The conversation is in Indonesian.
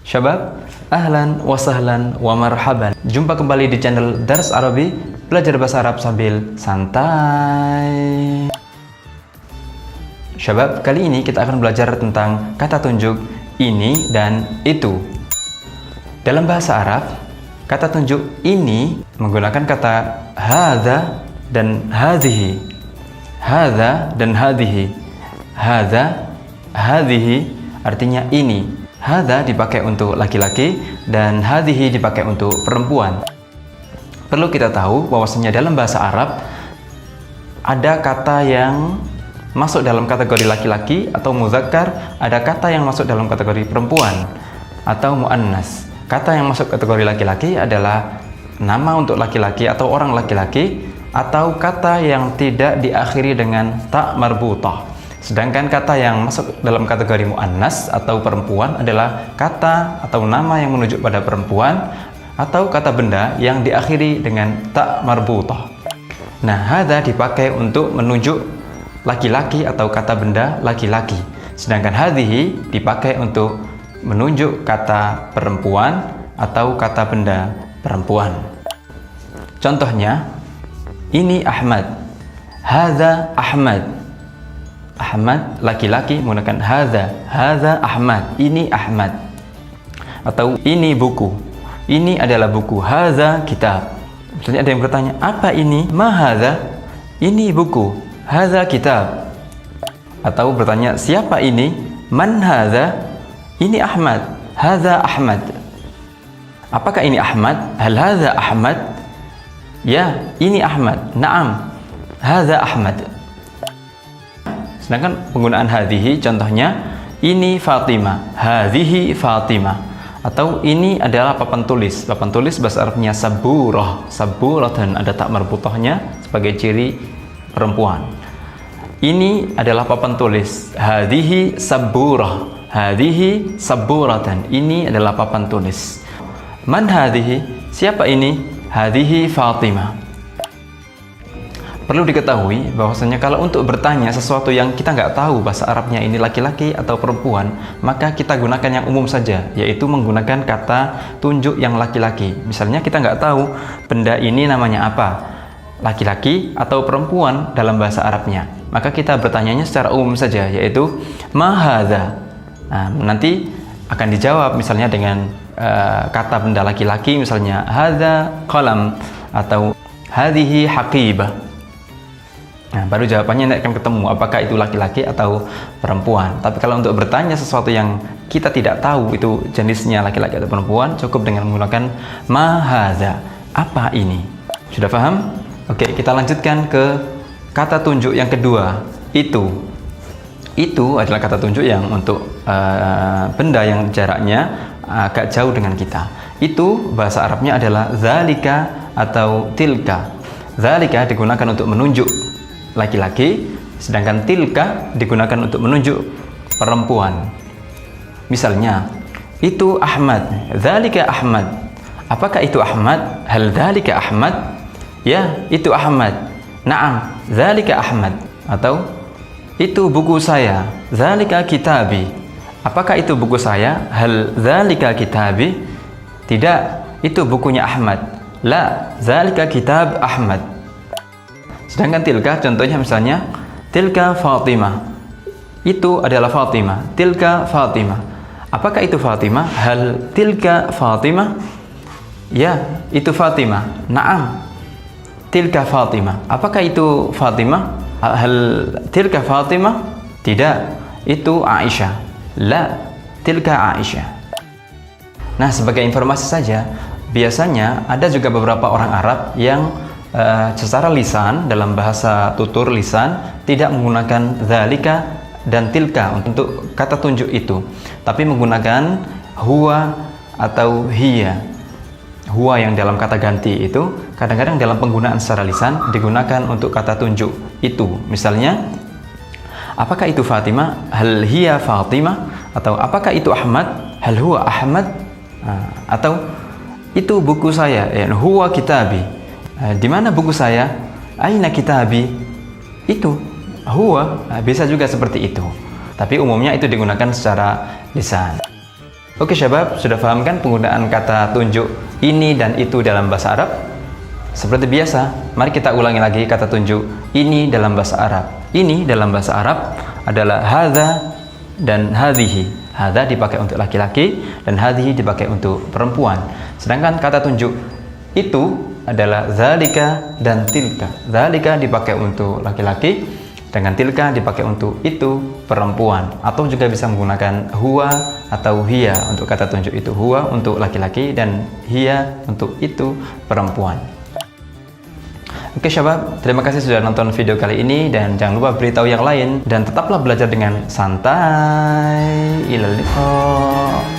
Syabab, ahlan wa sahlan wa marhaban. Jumpa kembali di channel Dars Arabi, belajar bahasa Arab sambil santai. Syabab, kali ini kita akan belajar tentang kata tunjuk ini dan itu. Dalam bahasa Arab, kata tunjuk ini menggunakan kata hadza dan hadhihi. Hadza dan hadhihi. Hadza, hadhihi artinya ini. Hadza dipakai untuk laki-laki dan hadhihi dipakai untuk perempuan. Perlu kita tahu bahwasanya dalam bahasa Arab ada kata yang masuk dalam kategori laki-laki atau muzakkar, ada kata yang masuk dalam kategori perempuan atau muannas. Kata yang masuk kategori laki-laki adalah nama untuk laki-laki atau orang laki-laki, atau kata yang tidak diakhiri dengan ta marbutah. Sedangkan kata yang masuk dalam kategori muannas atau perempuan adalah kata atau nama yang menunjuk pada perempuan atau kata benda yang diakhiri dengan ta marbutah. Nah, hadza dipakai untuk menunjuk laki-laki atau kata benda laki-laki. Sedangkan hadhihi dipakai untuk menunjuk kata perempuan atau kata benda perempuan. Contohnya, ini Ahmad. Hadza Ahmad. Ahmad laki-laki menggunakan hadza Ahmad, ini Ahmad. Atau ini buku, ini adalah buku, hadza kitab. Misalnya ada yang bertanya, apa ini? Ma hadza? Ini buku, hadza kitab. Atau bertanya, siapa ini? Man hadza? Ini Ahmad, hadza Ahmad. Apakah ini Ahmad? Hal hadza Ahmad? Ya, ini Ahmad. Naam, hadza Ahmad. Sedangkan penggunaan hadhihi, contohnya ini Fatimah, hadhihi Fatimah. Atau ini adalah papan tulis. Papan tulis bahasa Arabnya saburah, saburah, dan ada tak marbutahnya sebagai ciri perempuan. Ini adalah papan tulis, hadhihi saburah, hadhihi saburah, dan ini adalah papan tulis. Man hadhihi? Siapa ini? Hadhihi Fatimah. Perlu diketahui bahwasanya kalau untuk bertanya sesuatu yang kita nggak tahu bahasa Arabnya ini laki-laki atau perempuan, maka kita gunakan yang umum saja, yaitu menggunakan kata tunjuk yang laki-laki. Misalnya kita nggak tahu benda ini namanya apa, laki-laki atau perempuan dalam bahasa Arabnya, maka kita bertanyanya secara umum saja, yaitu ma hadza. Nah, nanti akan dijawab misalnya dengan kata benda laki-laki, misalnya hadza qalam atau hadhihi haqibah. Nah, baru jawabannya nanti akan ketemu apakah itu laki-laki atau perempuan. Tapi kalau untuk bertanya sesuatu yang kita tidak tahu itu jenisnya laki-laki atau perempuan, cukup dengan menggunakan ma hadza. Apa ini? Sudah paham? Oke, kita lanjutkan ke kata tunjuk yang kedua, itu. Itu adalah kata tunjuk yang untuk benda yang jaraknya agak jauh dengan kita. Itu bahasa Arabnya adalah zalika atau tilka. Zalika digunakan untuk menunjuk laki-laki, sedangkan tilka digunakan untuk menunjuk perempuan. Misalnya, itu Ahmad, dzalika Ahmad. Apakah itu Ahmad? Hal dzalika Ahmad? Ya, itu Ahmad. Naam, dzalika Ahmad. Atau itu buku saya, dzalika kitabi. Apakah itu buku saya? Hal dzalika kitabi? Tidak, itu bukunya Ahmad. La, dzalika kitab Ahmad. Sedangkan tilka, contohnya misalnya tilka Fatimah, itu adalah Fatimah, tilka Fatimah. Apakah itu Fatimah? Hal tilka Fatimah? Ya, itu Fatimah. Naam, tilka Fatimah. Apakah itu Fatimah? Hal tilka Fatimah? Tidak, itu Aisyah. La, tilka Aisyah. Nah, sebagai informasi saja, biasanya ada juga beberapa orang Arab yang secara lisan, dalam bahasa tutur lisan, tidak menggunakan dzalika dan tilka untuk kata tunjuk itu, tapi menggunakan huwa atau hiya. Huwa yang dalam kata ganti itu kadang-kadang dalam penggunaan secara lisan digunakan untuk kata tunjuk itu. Misalnya, apakah itu Fatimah? Hal hiya Fatimah? Atau apakah itu Ahmad? Hal huwa Ahmad? Atau itu buku saya, huwa kitabi. Di mana buku saya? Aina kitabi? Itu huwa, bisa juga seperti itu. Tapi umumnya itu digunakan secara lisan. Oke syabab, sudah paham kan penggunaan kata tunjuk ini dan itu dalam bahasa Arab? Seperti biasa, mari kita ulangi lagi kata tunjuk ini dalam bahasa Arab. Ini dalam bahasa Arab adalah hadza dan hadhihi. Hadza dipakai untuk laki-laki dan hadhihi dipakai untuk perempuan. Sedangkan kata tunjuk itu adalah zalika dan tilka. Zalika dipakai untuk laki-laki, dengan tilka dipakai untuk itu perempuan, atau juga bisa menggunakan huwa atau hiya untuk kata tunjuk itu. Huwa untuk laki-laki dan hiya untuk itu perempuan. Oke syabab, terima kasih sudah nonton video kali ini dan jangan lupa beritahu yang lain dan tetaplah belajar dengan santai. Ilal liqa.